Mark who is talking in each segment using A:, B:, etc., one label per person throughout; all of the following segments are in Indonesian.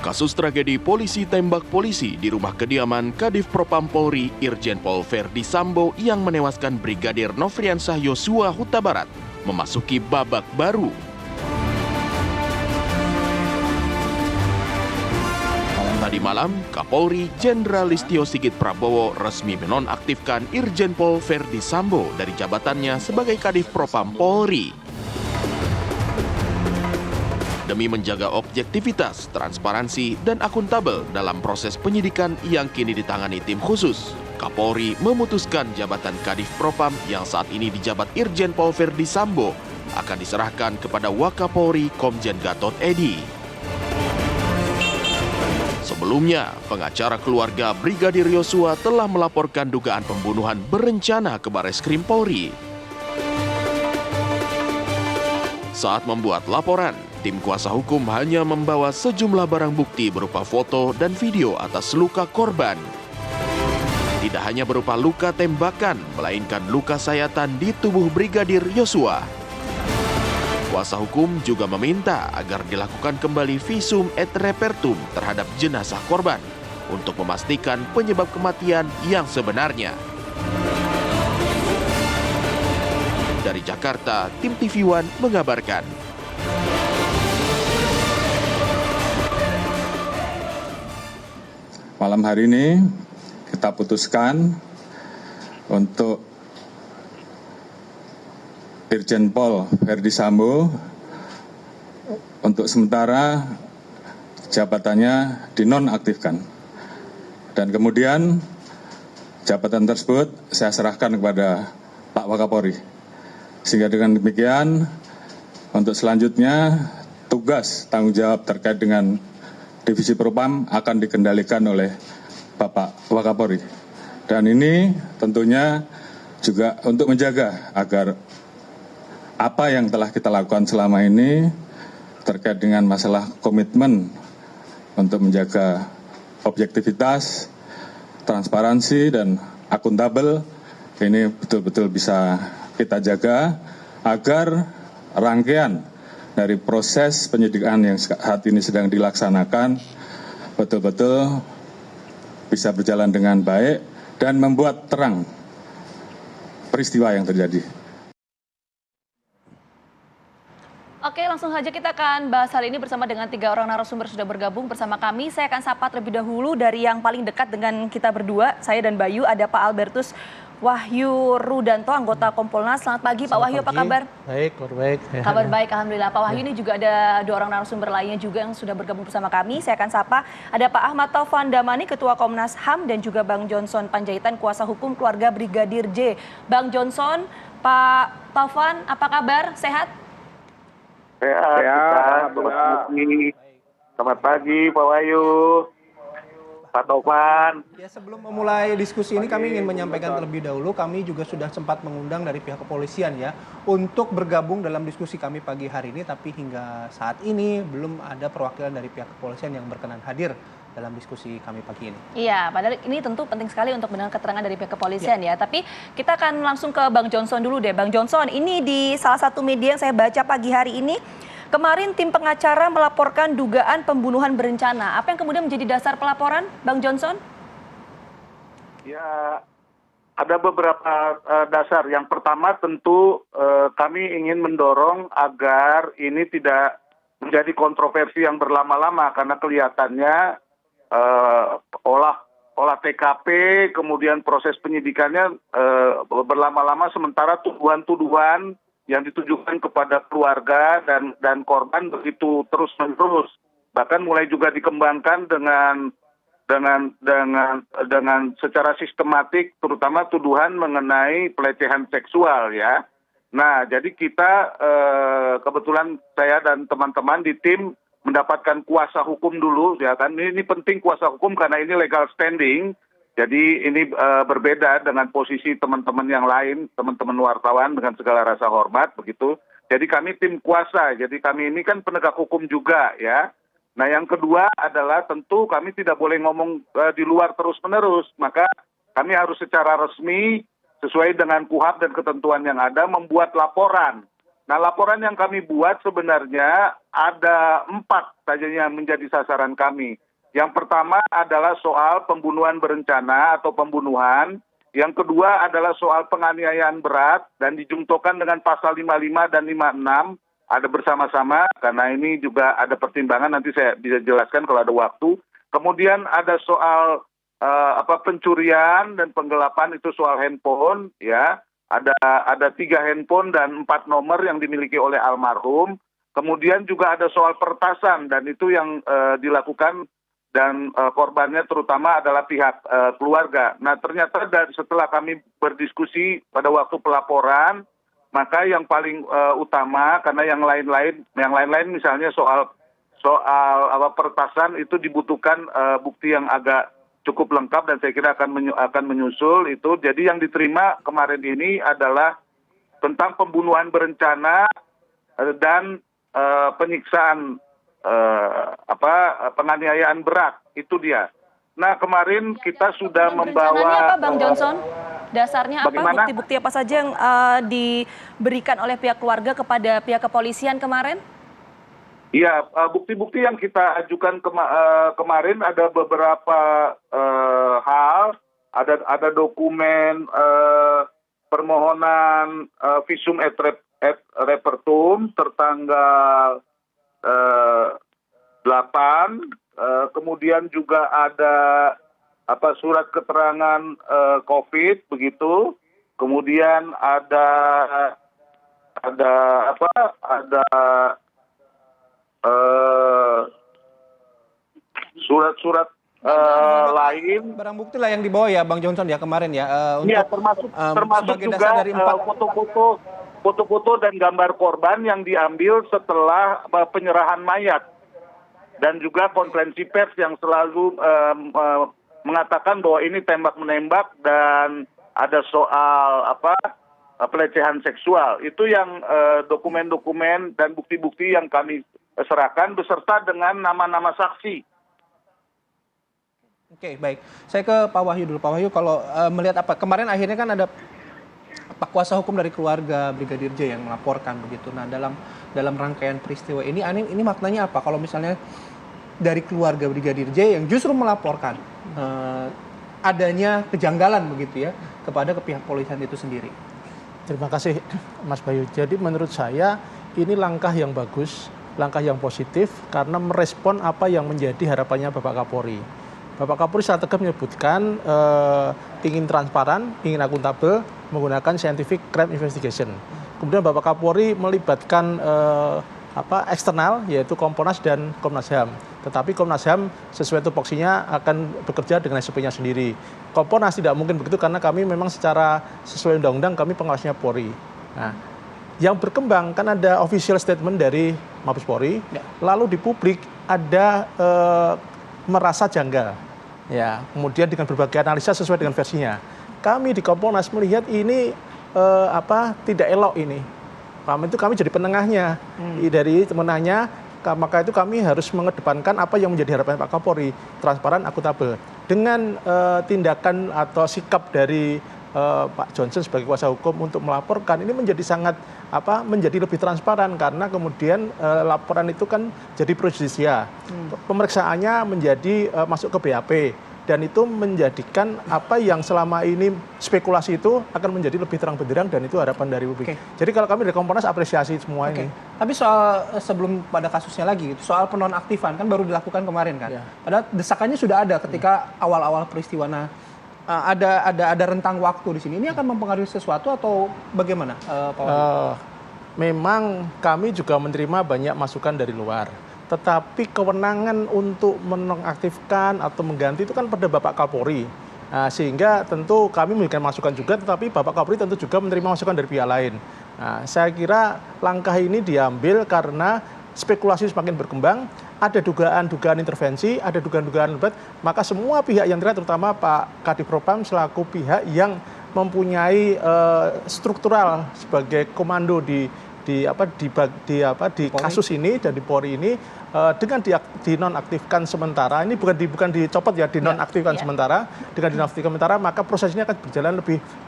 A: Kasus tragedi polisi tembak polisi di rumah kediaman Kadif Propam Polri Irjen Pol Verdi Sambo yang menewaskan Brigadir Nofriansah Yosua Huta Barat memasuki babak baru. Tadi malam, Kapolri Jenderal Listio Sigit Prabowo resmi menonaktifkan Irjen Pol Verdi Sambo dari jabatannya sebagai Kadif Propam Polri. Demi menjaga objektivitas, transparansi, dan akuntabel dalam proses penyidikan yang kini ditangani tim khusus, Kapolri memutuskan jabatan Kadif Propam yang saat ini dijabat Irjen Pol Verdi Sambo akan diserahkan kepada Wakapolri Komjen Gatot Edi. Sebelumnya, pengacara keluarga Brigadir Yosua telah melaporkan dugaan pembunuhan berencana ke Bareskrim Polri. Saat membuat laporan, tim kuasa hukum hanya membawa sejumlah barang bukti berupa foto dan video atas luka korban. Tidak hanya berupa luka tembakan, melainkan luka sayatan di tubuh Brigadir Yosua. Kuasa hukum juga meminta agar dilakukan kembali visum et repertum terhadap jenazah korban untuk memastikan penyebab kematian yang sebenarnya. Dari Jakarta, tim TV One mengabarkan.
B: Malam hari ini kita putuskan untuk Irjen Pol Verdi Sambo untuk sementara jabatannya dinonaktifkan. Dan kemudian jabatan tersebut saya serahkan kepada Pak Wakapolri. Sehingga dengan demikian untuk selanjutnya tugas tanggung jawab terkait dengan Divisi Propam akan dikendalikan oleh Bapak Wakapolri. Dan ini tentunya juga untuk menjaga agar apa yang telah kita lakukan selama ini terkait dengan masalah komitmen untuk menjaga objektivitas, transparansi, dan akuntabel ini betul-betul bisa kita jaga agar rangkaian dari proses penyidikan yang saat ini sedang dilaksanakan betul-betul bisa berjalan dengan baik dan membuat terang peristiwa yang terjadi.
C: Oke, langsung saja kita akan bahas hal ini bersama dengan 3 orang narasumber sudah bergabung bersama kami. Saya akan sapa terlebih dahulu dari yang paling dekat dengan kita berdua, saya dan Bayu, ada Pak Albertus Wahyu Rudanto, anggota Kompolnas. Selamat pagi Pak Wahyu, apa kabar?
D: Baik, kabar baik.
C: Kabar baik, alhamdulillah. Pak Wahyu ini juga ada 2 orang narasumber lainnya juga yang sudah bergabung bersama kami. Saya akan sapa, ada Pak Ahmad Taufan Damani, Ketua Komnas HAM, dan juga Bang Johnson Panjaitan, Kuasa Hukum Keluarga Brigadir J. Bang Johnson, Pak Taufan, apa kabar? Sehat?
E: Sehat. Selamat pagi Pak Wahyu, Pak Taufan.
D: Ya, sebelum memulai diskusi ini kami ingin menyampaikan terlebih dahulu, kami juga sudah sempat mengundang dari pihak kepolisian ya untuk bergabung dalam diskusi kami pagi hari ini, tapi hingga saat ini belum ada perwakilan dari pihak kepolisian yang berkenan hadir dalam diskusi kami pagi ini. Iya,
C: padahal ini tentu penting sekali untuk mendengar keterangan dari pihak kepolisian ya. Tapi kita akan langsung ke Bang Johnson dulu deh. Bang Johnson, ini di salah satu media yang saya baca pagi hari ini, kemarin tim pengacara melaporkan dugaan pembunuhan berencana. Apa yang kemudian menjadi dasar pelaporan, Bang Johnson?
E: Ya, ada beberapa dasar. Yang pertama tentu kami ingin mendorong agar ini tidak menjadi kontroversi yang berlama-lama karena kelihatannya olah TKP, kemudian proses penyidikannya berlama-lama, sementara tuduhan-tuduhan yang ditujukan kepada keluarga dan korban begitu terus-menerus, bahkan mulai juga dikembangkan dengan secara sistematik, terutama tuduhan mengenai pelecehan seksual ya. Nah, jadi kita kebetulan saya dan teman-teman di tim mendapatkan kuasa hukum dulu ya kan. Ini penting kuasa hukum karena ini legal standing. Jadi ini berbeda dengan posisi teman-teman yang lain, teman-teman wartawan, dengan segala rasa hormat begitu. Jadi kami tim kuasa. Jadi kami ini kan penegak hukum juga ya. Nah, yang kedua adalah tentu kami tidak boleh ngomong di luar terus-menerus. Maka kami harus secara resmi sesuai dengan KUHAP dan ketentuan yang ada membuat laporan Nah, laporan yang kami buat sebenarnya ada 4 saja yang menjadi sasaran kami. Yang pertama adalah soal pembunuhan berencana atau pembunuhan. Yang kedua adalah soal penganiayaan berat dan dijungtokan dengan pasal 55 dan 56. Ada bersama-sama karena ini juga ada pertimbangan, nanti saya bisa jelaskan kalau ada waktu. Kemudian ada soal pencurian dan penggelapan, itu soal handphone ya. Ada 3 handphone dan 4 nomor yang dimiliki oleh almarhum. Kemudian juga ada soal pertasan dan itu yang dilakukan dan korbannya terutama adalah pihak keluarga. Nah, ternyata setelah kami berdiskusi pada waktu pelaporan, maka yang paling utama karena yang lain-lain misalnya soal pertasan itu dibutuhkan bukti yang agak cukup lengkap dan saya kira akan menyusul itu. Jadi yang diterima kemarin ini adalah tentang pembunuhan berencana dan penyiksaan penganiayaan berat, itu dia. Nah, kemarin kita sudah membawa.
C: Rencananya apa, Bang Johnson? Dasarnya apa?
E: Bagaimana?
C: Bukti-bukti apa saja yang diberikan oleh pihak keluarga kepada pihak kepolisian kemarin?
E: Iya, bukti-bukti yang kita ajukan kemarin ada beberapa hal, ada dokumen permohonan visum et repertum tertanggal 8, kemudian juga ada surat keterangan COVID begitu, kemudian ada surat-surat lain.
D: Barang bukti lah yang dibawa ya Bang Johnson ya kemarin ya.
E: Iya, termasuk juga
D: dari
E: foto-foto dan gambar korban yang diambil setelah penyerahan mayat. Dan juga konferensi pers yang selalu mengatakan bahwa ini tembak-menembak dan ada soal pelecehan seksual. Itu yang dokumen-dokumen dan bukti-bukti yang kami serahkan beserta dengan nama-nama saksi.
D: Oke, baik. Saya ke Pak Wahyu dulu. Pak Wahyu, kalau melihat kemarin akhirnya kan ada Pak kuasa hukum dari keluarga Brigadir J yang melaporkan begitu. Nah, dalam rangkaian peristiwa ini maknanya apa? Kalau misalnya dari keluarga Brigadir J yang justru melaporkan adanya kejanggalan begitu ya kepada pihak kepolisian itu sendiri.
F: Terima kasih Mas Bayu. Jadi menurut saya ini langkah yang bagus, langkah yang positif karena merespon apa yang menjadi harapannya Bapak Kapolri. Bapak Kapolri secara tegas menyebutkan ingin transparan, ingin akuntabel, menggunakan scientific crime investigation. Kemudian Bapak Kapolri melibatkan eksternal, yaitu Komponas dan Komnas HAM. Tetapi Komnas HAM sesuai tupoksinya akan bekerja dengan SOP-nya sendiri. Komponas tidak mungkin begitu karena kami memang secara sesuai undang-undang kami pengawasnya Polri. Nah, yang berkembang kan ada official statement dari Mabes Polri, lalu di publik ada merasa janggal. Ya, kemudian dengan berbagai analisa sesuai dengan versinya. Kami di Komponas melihat ini tidak elok ini. Kami jadi penengahnya dari penengahnya, maka itu kami harus mengedepankan apa yang menjadi harapan Pak Kapolri, transparan, akuntabel. Dengan tindakan atau sikap dari Pak Johnson sebagai kuasa hukum untuk melaporkan ini menjadi sangat menjadi lebih transparan karena kemudian laporan itu kan jadi pro justisia. Pemeriksaannya menjadi masuk ke BAP. Dan itu menjadikan apa yang selama ini spekulasi itu akan menjadi lebih terang benderang dan itu harapan dari publik. Jadi kalau kami dari Komponas apresiasi semua ini.
D: Tapi soal sebelum pada kasusnya lagi, soal penonaktifan kan baru dilakukan kemarin kan. Padahal desakannya sudah ada ketika awal-awal peristiwa. Nah, ada rentang waktu di sini. Ini akan mempengaruhi sesuatu atau bagaimana, Pak Wahyu?
F: Memang kami juga menerima banyak masukan dari luar. Tetapi kewenangan untuk menonaktifkan atau mengganti itu kan pada Bapak Kapolri. Nah, sehingga tentu kami memberikan masukan juga, tetapi Bapak Kapolri tentu juga menerima masukan dari pihak lain. Nah, saya kira langkah ini diambil karena spekulasi semakin berkembang, ada dugaan-dugaan intervensi, ada dugaan-dugaan lebat, maka semua pihak yang terlibat, terutama Pak Kadifropam selaku pihak yang mempunyai struktural sebagai komando di kasus ini dan di Polri ini dengan dinonaktifkan sementara, ini bukan dicopot ya, dinonaktifkan sementara, dengan dinonaktifkan sementara maka proses ini akan berjalan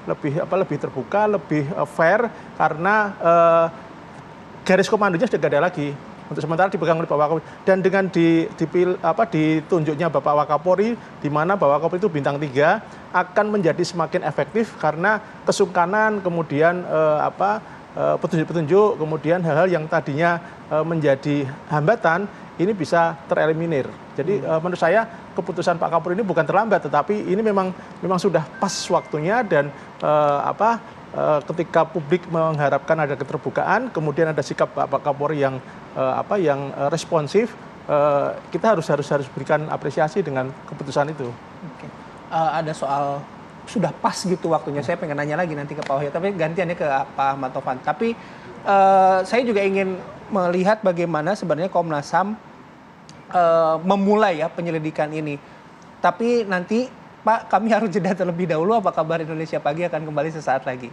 F: lebih terbuka, lebih fair karena garis komandonya sudah tidak ada lagi. Untuk sementara dipegang oleh Bapak Wakapolri. Dan dengan ditunjuknya Bapak Wakapolri, di mana Bapak Wakapolri itu bintang 3, akan menjadi semakin efektif karena kesungkanan, kemudian petunjuk-petunjuk, kemudian hal-hal yang tadinya menjadi hambatan, ini bisa tereliminir. Jadi menurut saya keputusan Pak Kapolri ini bukan terlambat, tetapi ini memang sudah pas waktunya dan ketika publik mengharapkan ada keterbukaan, kemudian ada sikap Pak Kapolri yang responsif, kita harus berikan apresiasi dengan keputusan itu.
D: Oke. Ada soal sudah pas gitu waktunya. Saya pengen nanya lagi nanti ke Pak Wahyu, tapi gantiannya ke Pak Ahmad Taufan. Tapi saya juga ingin melihat bagaimana sebenarnya Komnas HAM memulai ya penyelidikan ini. Tapi nanti Pak, kami harus jeda terlebih dahulu. Apa kabar Indonesia Pagi akan kembali sesaat lagi.